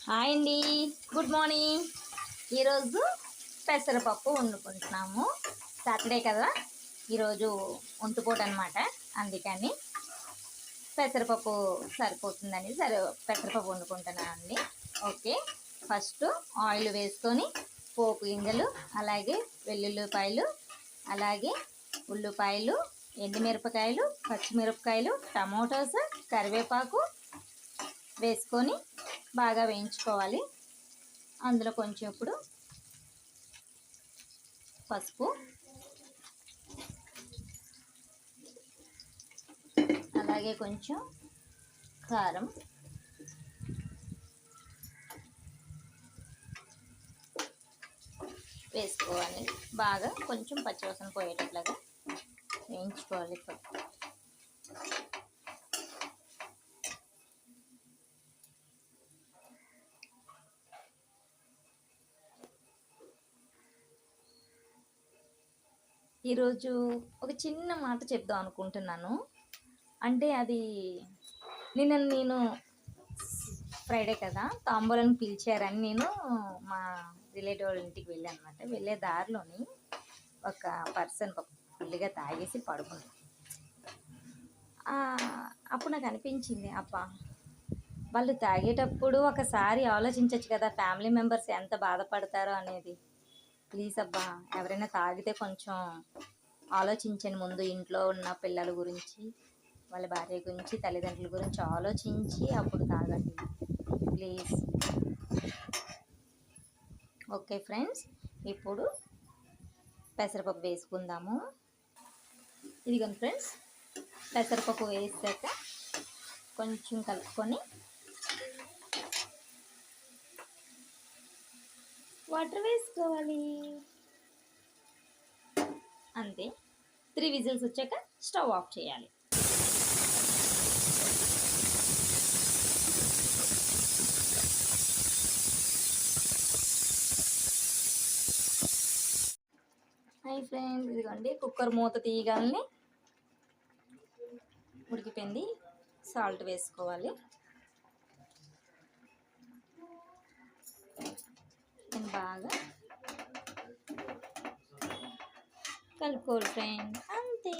Hi అండి, good morning. ఈరోజు పెసరపప్పు వండుకుంటున్నాము. సాటర్డే కదా, ఈరోజు ఒంటిపూట అనమాట. అందుకని పెసరపప్పు సరిపోతుందని పెసరపప్పు వండుకుంటున్నాను అండి. ఓకే, ఫస్ట్ ఆయిల్ వేసుకొని పోపు గింజలు, అలాగే వెల్లుల్లిపాయలు, అలాగే ఉల్లిపాయలు, ఎండుమిరపకాయలు, పచ్చిమిరపకాయలు, టమోటాస్, కరివేపాకు వేసుకొని బాగా వేయించుకోవాలి. అందులో కొంచెం ఇప్పుడు పసుపు, అలాగే కొంచెం కారం, వేసుకోవాలి. బాగా కొంచెం పచ్చివాసన పోయేటట్లుగా వేయించుకోవాలి. ఇప్పుడు ఈరోజు ఒక చిన్న మాట చెప్దాం అనుకుంటున్నాను. అంటే అది నేను ఫ్రైడే కదా, తాంబూలని పిలిచారని నేను మా రిలేటివ్ వాళ్ళ ఇంటికి వెళ్ళాను అనమాట. వెళ్ళే దారిలోని ఒక పర్సన్ ఫుల్గా తాగేసి పడుకుంది. అప్పుడు నాకు అనిపించింది, అబ్బా, వాళ్ళు తాగేటప్పుడు ఒకసారి ఆలోచించవచ్చు కదా, ఫ్యామిలీ మెంబర్స్ ఎంత బాధపడతారో అనేది. ప్లీజ్ అబ్బా, ఎవరైనా తాగితే కొంచెం ఆలోచించండి. ముందు ఇంట్లో ఉన్న పిల్లల గురించి, వాళ్ళ భార్య గురించి, తల్లిదండ్రుల గురించి ఆలోచించి అప్పుడు తాగండి ప్లీజ్. ఓకే ఫ్రెండ్స్, ఇప్పుడు పెసరపప్పు వేసుకుందాము. ఇదిగోండి ఫ్రెండ్స్, పెసరపప్పు వేసాక కొంచెం కలుపుకొని వాటర్ వేసుకోవాలి. అంతే. 3 విజిల్స్ వచ్చాక స్టవ్ ఆఫ్ చేయాలి. హాయ్ ఫ్రెండ్స్, ఇదిగోండి కుక్కర్ మూత తీయగాలని ఉడికిపోయింది. సాల్ట్ వేసుకోవాలి. బాగా కలుపుకోవాలి ఫ్రెండ్, అంతే.